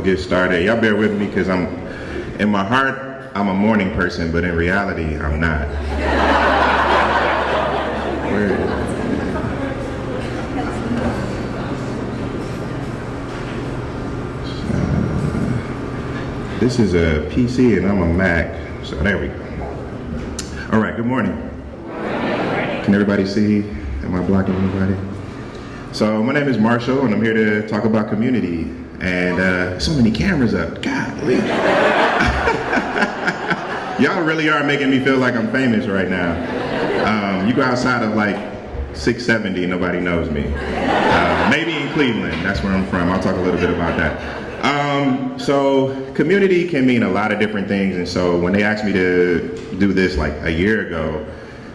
get started. Y'all bear with me because in my heart, I'm a morning person, but in reality, I'm not. This is a PC and I'm a Mac, so there we go. All right, good morning. Can everybody see? Am I blocking anybody? So my name is Marshall and I'm here to talk about community. And so many cameras up, golly. Y'all really are making me feel like I'm famous right now. You go outside of like 670, nobody knows me. Maybe in Cleveland, that's where I'm from. I'll talk a little bit about that. So community can mean a lot of different things, and so when they asked me to do this like a year ago,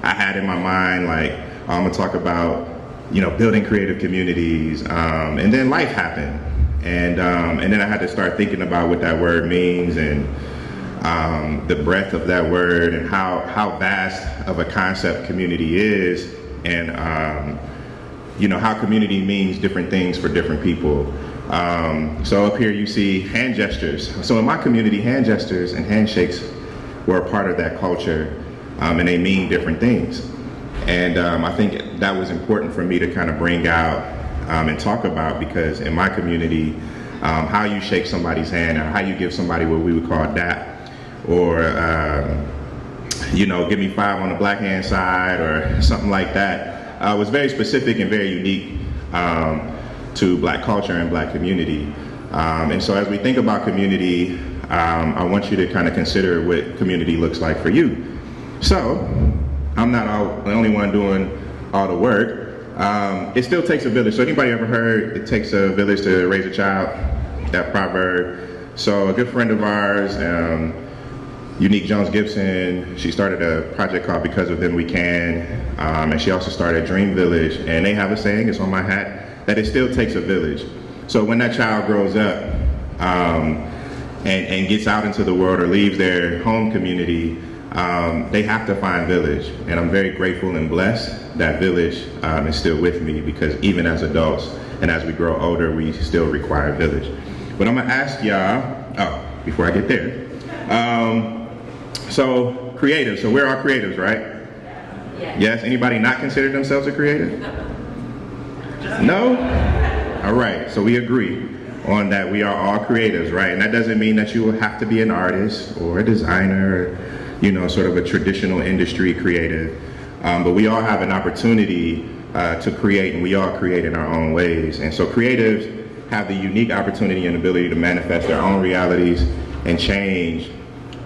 I had in my mind like, I'm gonna talk about, building creative communities, and then life happened, and then I had to start thinking about what that word means and the breadth of that word and how vast of a concept community is, and how community means different things for different people. So up here you see hand gestures. So in my community, hand gestures and handshakes were a part of that culture, and they mean different things. And I think that was important for me to kind of bring out and talk about, because in my community, how you shake somebody's hand or how you give somebody what we would call dap, or give me 5 on the black hand side or something like that, was very specific and very unique to Black culture and Black community. And so as we think about community, I want you to kind of consider what community looks like for you. So I'm not the only one doing all the work. It still takes a village. So anybody ever heard it takes a village to raise a child? That proverb. So a good friend of ours, Unique Jones Gibson, she started a project called Because of Them We Can, and she also started Dream Village, and they have a saying, it's on my hat, that it still takes a village. So when that child grows up and gets out into the world or leaves their home community, they have to find village. And I'm very grateful and blessed that village is still with me, because even as adults and as we grow older, we still require village. But I'm gonna ask y'all, before I get there, so creative, so we're all creatives, right? Yes, anybody not consider themselves a creative? No? All right, so we agree on that we are all creatives, right? And that doesn't mean that you will have to be an artist or a designer, or, sort of a traditional industry creative. But we all have an opportunity to create, and we all create in our own ways. And so creatives have the unique opportunity and ability to manifest their own realities and change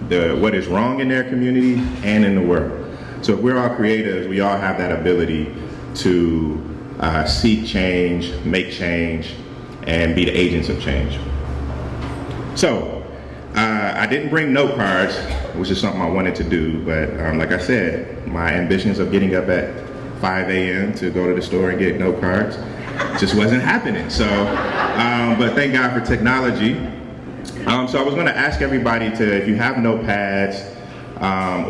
what is wrong in their community and in the world. So if we're all creatives, we all have that ability to seek change, make change, and be the agents of change. So I didn't bring note cards, which is something I wanted to do, but like I said, my ambitions of getting up at 5 a.m. to go to the store and get note cards just wasn't happening. So, but thank God for technology. So I was going to ask everybody to, if you have notepads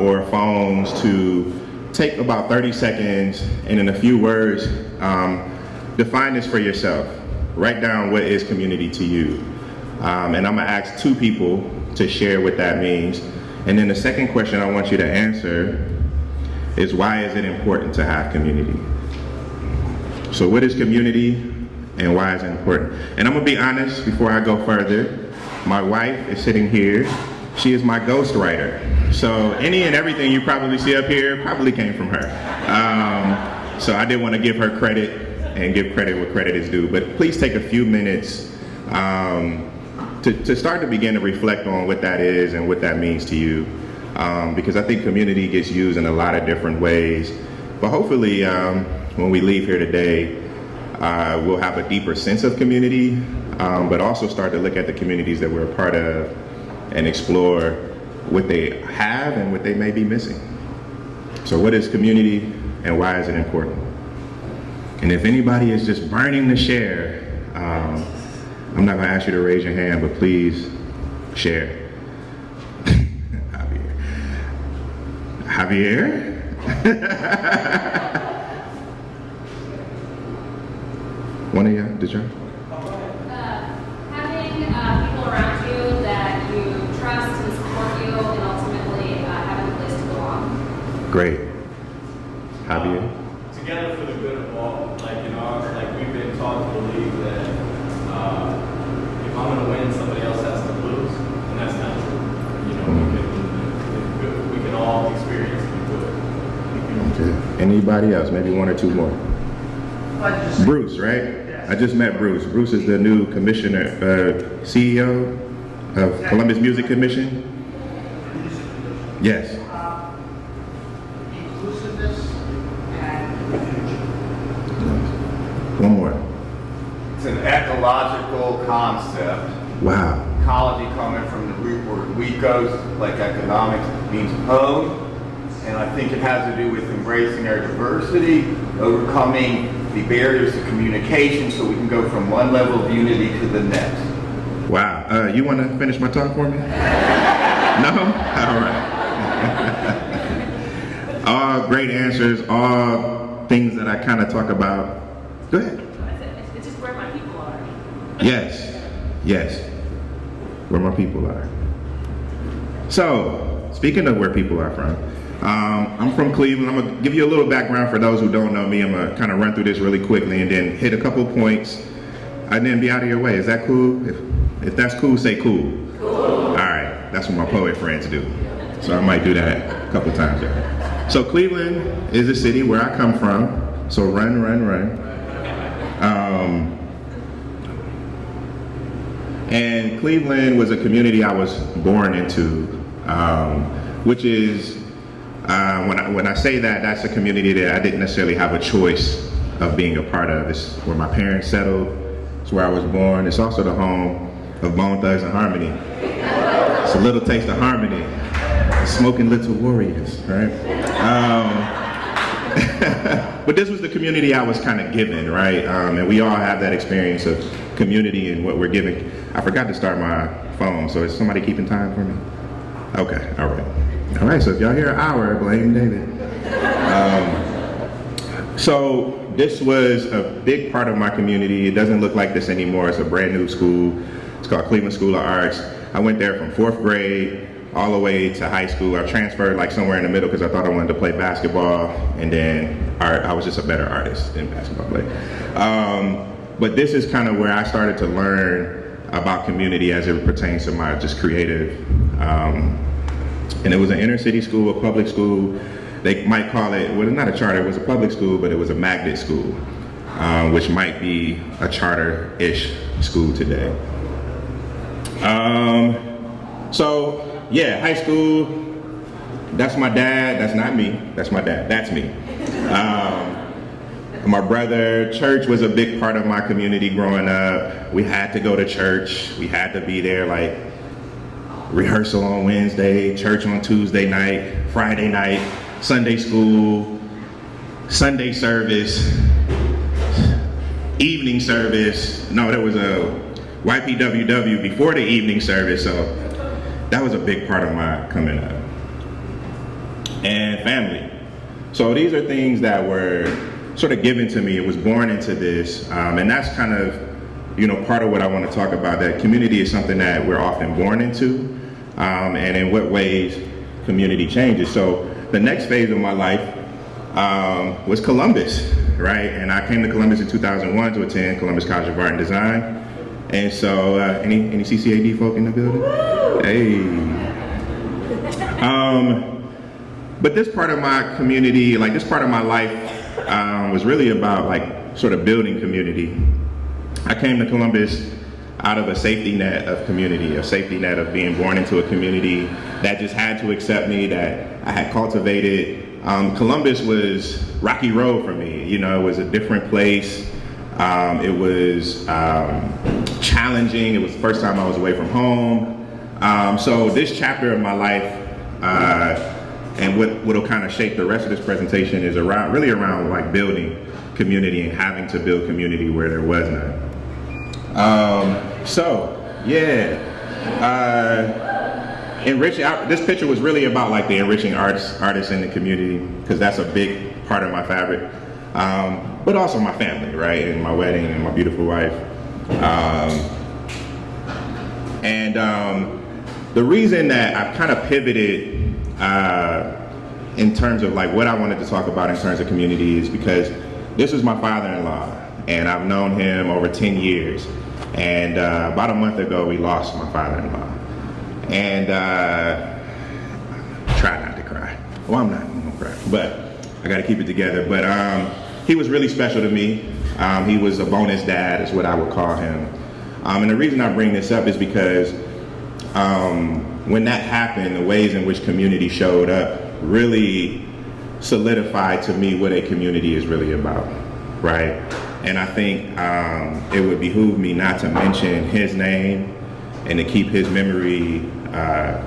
or phones, to take about 30 seconds and in a few words, define this for yourself. Write down what is community to you. And I'm gonna ask 2 people to share what that means. And then the second question I want you to answer is, why is it important to have community? So what is community and why is it important? And I'm gonna be honest before I go further. My wife is sitting here. She is my ghostwriter. So any and everything you probably see up here probably came from her. So I did want to give her credit and give credit where credit is due. But please take a few minutes to start to begin to reflect on what that is and what that means to you. Because I think community gets used in a lot of different ways. But hopefully when we leave here today, we'll have a deeper sense of community, but also start to look at the communities that we're a part of and explore what they have and what they may be missing. So what is community and why is it important? And if anybody is just burning to share, I'm not gonna ask you to raise your hand, but please share. Javier? One of y'all, did y'all? Having people around Anybody else? Maybe one or two more. Bruce, right? I just met Bruce. Bruce is the new commissioner, CEO of Columbus Music Commission. Yes. Inclusiveness and One more. It's an ecological concept. Wow. Ecology coming from the root word ecos, like economics, means home. And I think it has to do with embracing our diversity, overcoming the barriers to communication so we can go from one level of unity to the next. Wow. You want to finish my talk for me? No? All right. All great answers, all things that I kind of talk about. Go ahead. It's just where my people are. Yes. Yes. Where my people are. So, speaking of where people are from, I'm from Cleveland. I'm going to give you a little background for those who don't know me. I'm going to kind of run through this really quickly and then hit a couple points and then be out of your way. Is that cool? If that's cool, say cool. Cool. All right. That's what my poet friends do. So I might do that a couple times there. So Cleveland is a city where I come from. So run, run, run. And Cleveland was a community I was born into, which is, when I say that, that's a community that I didn't necessarily have a choice of being a part of. It's where my parents settled. It's where I was born. It's also the home of Bone Thugs and Harmony. It's a little taste of harmony. Smoking Little Warriors, right? But this was the community I was kind of given, right? And we all have that experience of community and what we're given. I forgot to start my phone, so is somebody keeping time for me? Okay, all right. All right, so if y'all hear an hour, blame David. So this was a big part of my community. It doesn't look like this anymore. It's a brand new school. It's called Cleveland School of Arts. I went there from 4th grade all the way to high school. I transferred like somewhere in the middle because I thought I wanted to play basketball, and then art. I was just a better artist than basketball player. But this is kind of where I started to learn about community as it pertains to my just creative. And it was an inner city school, a public school. They might call it, well, not a charter, it was a public school, but it was a magnet school, which might be a charter-ish school today. So, yeah, high school, that's my dad, that's not me, that's my dad, that's me. My brother, church was a big part of my community growing up. We had to go to church, we had to be there, like rehearsal on Wednesday, church on Tuesday night, Friday night, Sunday school, Sunday service, evening service. No, there was a YPWW before the evening service, so that was a big part of my coming up. And family. So these are things that were sort of given to me. It was born into this, and that's kind of, part of what I want to talk about, that community is something that we're often born into, and in what ways community changes. So the next phase of my life was Columbus, right? And I came to Columbus in 2001 to attend Columbus College of Art and Design. And so, any CCAD folk in the building? Hey. But this part of my community, like this part of my life, was really about like sort of building community. I came to Columbus out of a safety net of community, a safety net of being born into a community that just had to accept me, that I had cultivated. Columbus was rocky road for me. It was a different place. It was challenging. It was the first time I was away from home. So this chapter of my life, and what'll kind of shape the rest of this presentation, is really around like building community and having to build community where there was none. This picture was really about like the enriching artists in the community, because that's a big part of my fabric. But also my family, right? And my wedding and my beautiful wife. The reason that I've kind of pivoted in terms of like what I wanted to talk about in terms of community is because this is my father-in-law, and I've known him over 10 years. And about a month ago, we lost my father-in-law. And try not to cry. Well, I'm not gonna cry, but I got to keep it together. But he was really special to me. He was a bonus dad, is what I would call him. And the reason I bring this up is because when that happened, the ways in which community showed up really solidified to me what a community is really about, right? And I think it would behoove me not to mention his name and to keep his memory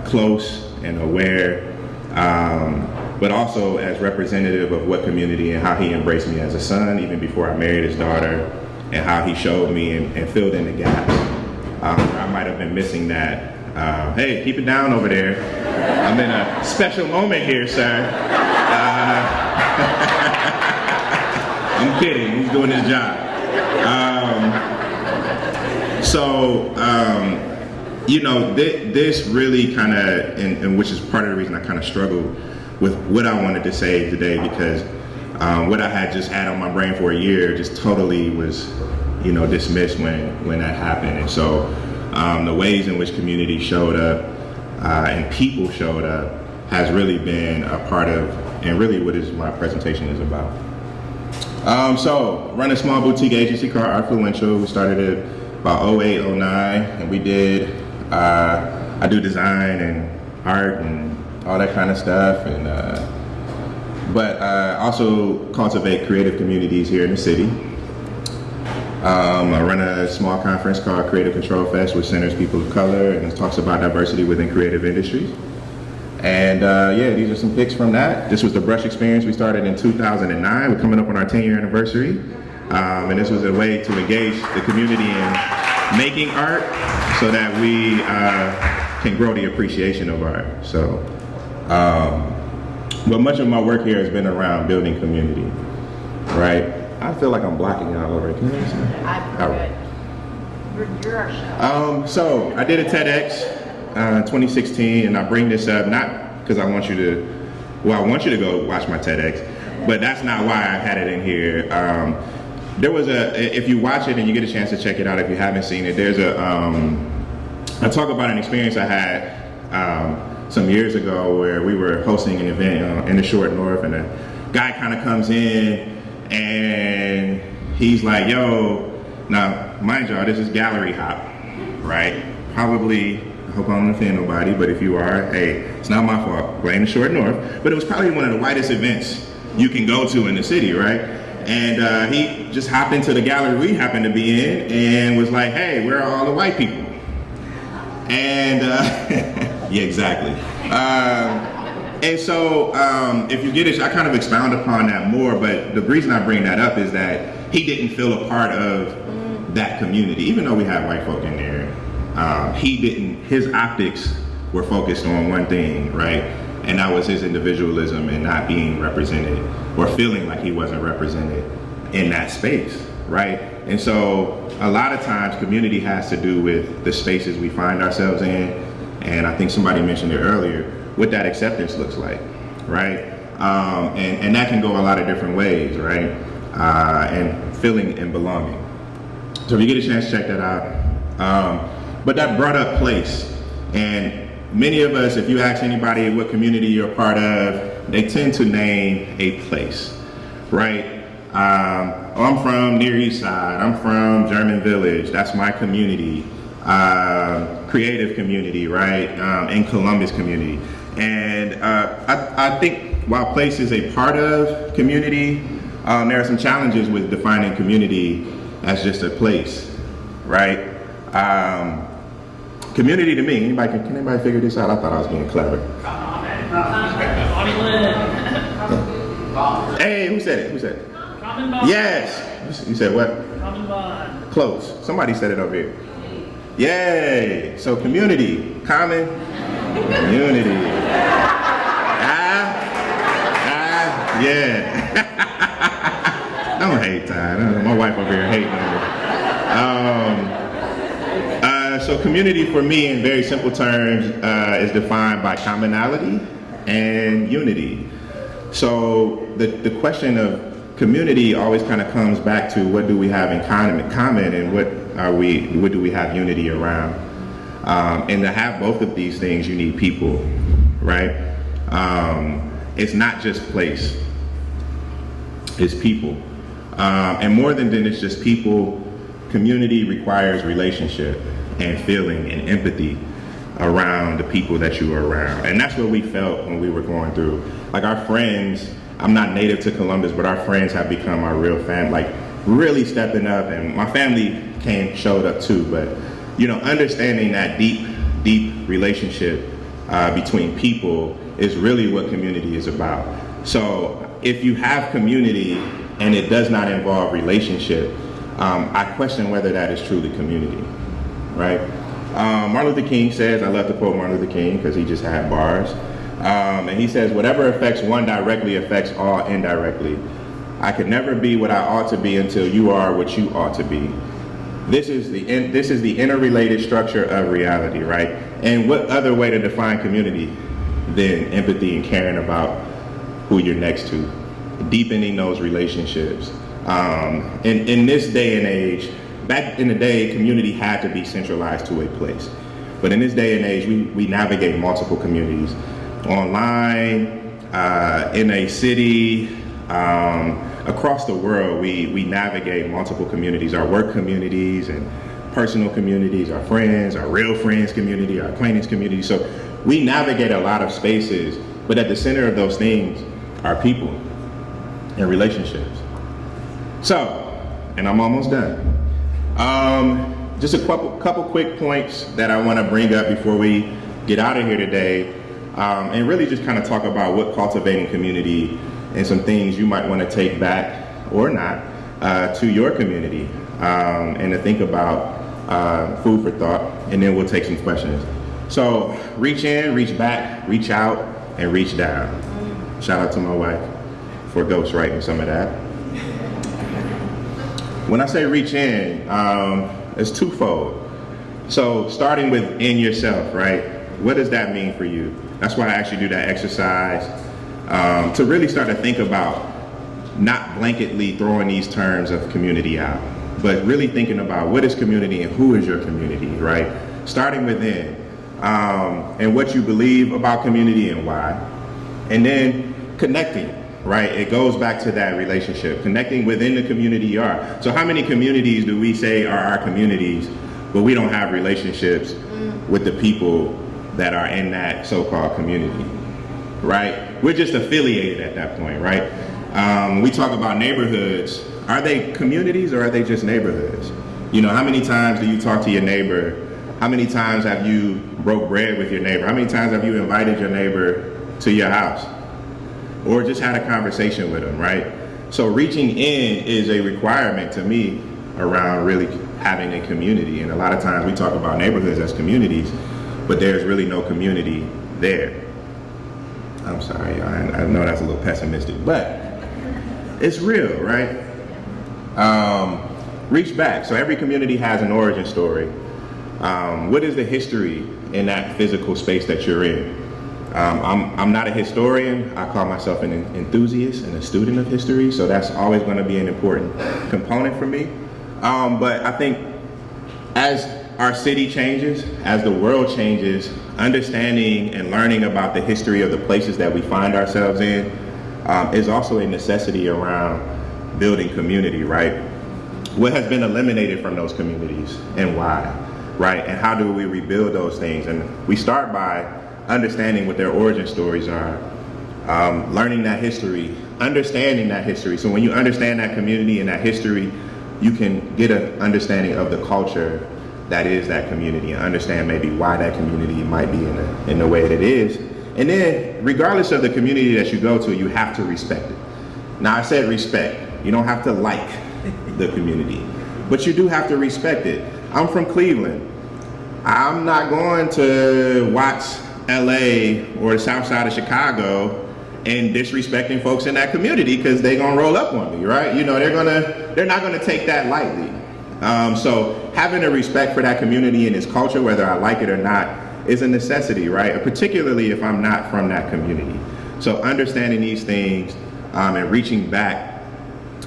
close and aware, but also as representative of what community and how he embraced me as a son, even before I married his daughter, and how he showed me and filled in the gaps. I might have been missing that. Hey, keep it down over there. I'm in a special moment here, sir. I'm kidding, he's doing his job. This really kind of, and which is part of the reason I kind of struggled with what I wanted to say today, because what I had just had on my brain for a year just totally was, dismissed when that happened. And so the ways in which community showed up and people showed up has really been a part of, and really what is my presentation is about. So run a small boutique agency called Artfluential. We started it about 08, 09, and we did, I do design and art and all that kind of stuff, and but also cultivate creative communities here in the city. I run a small conference called Creative Control Fest, which centers people of color and talks about diversity within creative industries. And these are some pics from that. This was the brush experience we started in 2009. We're coming up on our 10-year anniversary. And this was a way to engage the community in making art so that we can grow the appreciation of art. So, but much of my work here has been around building community, right? I feel like I'm blocking y'all over here. Can you see? You're our show. So I did a TEDx 2016, and I bring this up not because I want you to go watch my TEDx, but that's not why I had it in here. There was if you watch it and you get a chance to check it out, if you haven't seen it, there's I talk about an experience I had some years ago where we were hosting an event in the Short North, and a guy kind of comes in and he's like, yo, now mind y'all, this is gallery hop, right? Probably, I hope I don't offend nobody, but if you are, hey, it's not my fault, blame the Short North, but it was probably one of the whitest events you can go to in the city, right? And he just hopped into the gallery we happened to be in and was like, hey, where are all the white people? And yeah, exactly. And so if you get it, I kind of expound upon that more, but the reason I bring that up is that he didn't feel a part of that community, even though we had white folk in there. His optics were focused on one thing, right? And that was his individualism and not being represented or feeling like he wasn't represented in that space, right? And so a lot of times community has to do with the spaces we find ourselves in. And I think somebody mentioned it earlier, what that acceptance looks like, right? And that can go a lot of different ways, right? And feeling and belonging. So if you get a chance, check that out. But that brought up place. And many of us, if you ask anybody what community you're a part of, they tend to name a place, right? I'm from Near East Side, I'm from German Village, that's my community. Creative community, right? In Columbus community. And I think while place is a part of community, there are some challenges with defining community as just a place, right? Community to me, can anybody figure this out? I thought I was being clever. Hey, who said it? Common bond. Yes. You said what? Common bond. Close. Somebody said it over here. Yay. So community, common, community. Yeah. Don't hate that. My wife over here hating on me. So community for me in very simple terms is defined by commonality and unity. So the question of community always kind of comes back to what do we have in common and what do we have unity around? And to have both of these things, you need people, right? It's not just place. is people. And more than it's just people, community requires relationship and feeling and empathy around the people that you are around. And that's what we felt when we were going through. Like our friends, I'm not native to Columbus, but our friends have become our real family, like really stepping up. And my family showed up too. But, you know, understanding that deep relationship between people is really what community is about. So if you have community and it does not involve relationship, I question whether that is truly community, right? Martin Luther King says, I love to quote Martin Luther King because he just had bars, and he says, whatever affects one directly affects all indirectly. I could never be what I ought to be until you are what you ought to be. This is the interrelated structure of reality, right? And what other way to define community than empathy and caring about who you're next to, deepening those relationships. In this day and age, back in the day, community had to be centralized to a place. But in this day and age, we navigate multiple communities. Online, in a city, across the world, we navigate multiple communities, our work communities and personal communities, our friends, our real friends community, our acquaintance community. So we navigate a lot of spaces, but at the center of those things are people and relationships. So, and I'm almost done. Just a couple quick points that I want to bring up before we get out of here today, and really just kind of talk about what cultivating community and some things you might want to take back or not to your community, and to think about food for thought, and then we'll take some questions. So reach in, reach back, reach out, and reach down. Shout out to my wife for ghostwriting some of that. When I say reach in, it's twofold. So starting within yourself, right? What does that mean for you? That's why I actually do that exercise, to really start to think about not blanketly throwing these terms of community out, but really thinking about what is community and who is your community, right? Starting within, and what you believe about community and why. And then connecting, right? It goes back to that relationship, connecting within the community you are. So how many communities do we say are our communities, but we don't have relationships with the people that are in that so-called community, right? We're just affiliated at that point, right? We talk about neighborhoods. Are they communities or are they just neighborhoods? You know, how many times do you talk to your neighbor? How many times have you broke bread with your neighbor? How many times have you invited your neighbor to your house? Or just had a conversation with them, right? So reaching in is a requirement to me around really having a community. And a lot of times we talk about neighborhoods as communities, but there's really no community there. I'm sorry, I know that's a little pessimistic, but it's real, right? Reach back. So every community has an origin story. What is the history in that physical space that you're in? I'm not a historian. I call myself an enthusiast and a student of history, so that's always going to be an important component for me. But I think as our city changes, as the world changes, understanding and learning about the history of the places that we find ourselves in is also a necessity around building community, right? What has been eliminated from those communities and why, right? And how do we rebuild those things? And we start by understanding what their origin stories are, learning that history, understanding that history. So when you understand that community and that history, you can get an understanding of the culture that is that community and understand maybe why that community might be in the way that it is. And then regardless of the community that you go to, you have to respect it. Now I said respect. You don't have to like the community, but you do have to respect it. I'm from Cleveland. I'm not going to watch LA or the south side of Chicago and disrespecting folks in that community because they're gonna roll up on me, right? You know, they're not gonna take that lightly. So having a respect for that community and its culture, whether I like it or not, is a necessity, right? Particularly if I'm not from that community. So understanding these things and reaching back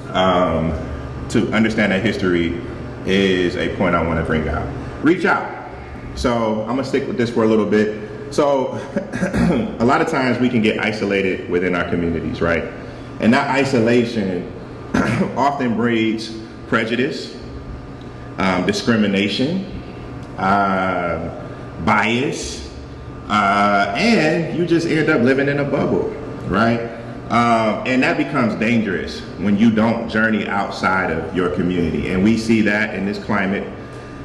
to understand that history is a point I want to bring out. Reach out. So I'm gonna stick with this for a little bit. So a lot of times we can get isolated within our communities, right? And that isolation often breeds prejudice, discrimination, bias, and you just end up living in a bubble, right? And that becomes dangerous when you don't journey outside of your community. And we see that in this climate,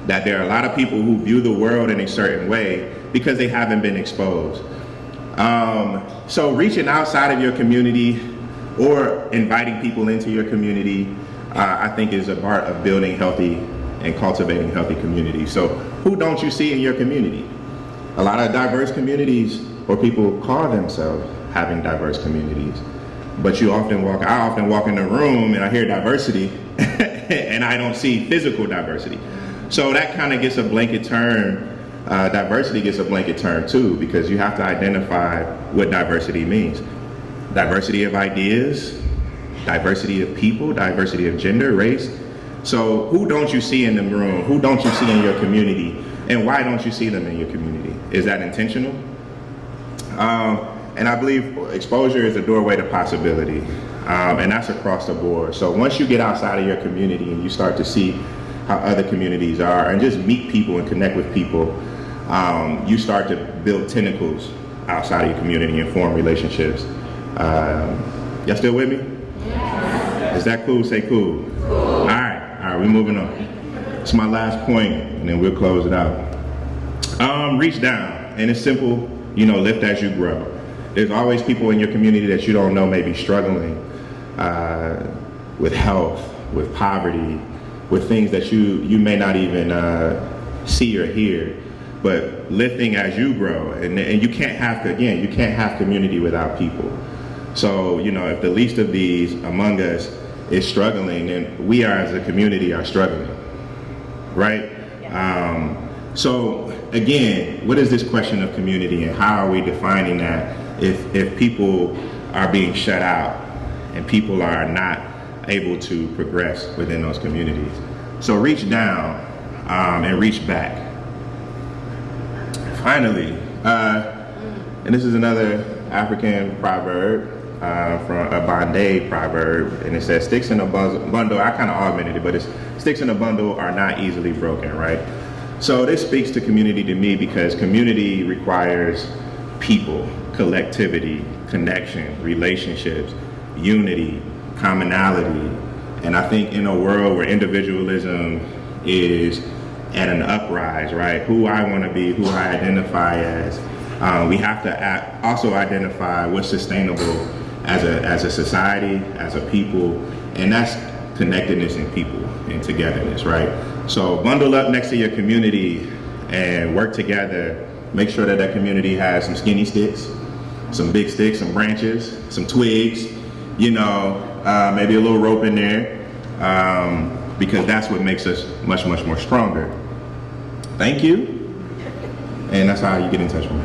that there are a lot of people who view the world in a certain way because they haven't been exposed. So reaching outside of your community or inviting people into your community, I think is a part of building healthy and cultivating healthy communities. So who don't you see in your community? A lot of diverse communities, or people call themselves having diverse communities. But I often walk in the room and I hear diversity and I don't see physical diversity. So that kind of gets a blanket term. Diversity gets a blanket term too, because you have to identify what diversity means. Diversity of ideas, diversity of people, diversity of gender, race. So who don't you see in the room? Who don't you see in your community? And why don't you see them in your community? Is that intentional? And I believe exposure is a doorway to possibility, and that's across the board. So once you get outside of your community and you start to see how other communities are and just meet people and connect with people, you start to build tentacles outside of your community and form relationships. Y'all still with me? Yeah. Is that cool? Say cool. All right, we're moving on. It's my last point, and then we'll close it out. Reach down, and it's simple, lift as you grow. There's always people in your community that you don't know may be struggling with health, with poverty, with things that you may not even see or hear. But lifting as you grow, and you can't have community without people. So if the least of these among us is struggling, then we are as a community are struggling, right? Yeah. So again, what is this question of community, and how are we defining that if people are being shut out and people are not able to progress within those communities? So reach down and reach back. Finally, and this is another African proverb from a Bande proverb, and it says, sticks in a bundle, I kind of augmented it, but it's sticks in a bundle are not easily broken, right? So this speaks to community to me, because community requires people, collectivity, connection, relationships, unity, commonality. And I think in a world where individualism is at an uprise, right? Who I want to be, who I identify as, we have to also identify what's sustainable as a society, as a people, and that's connectedness in people and togetherness, right? So bundle up next to your community and work together. Make sure that community has some skinny sticks, some big sticks, some branches, some twigs, maybe a little rope in there, because that's what makes us much, much more stronger. Thank you. And that's how you get in touch with me.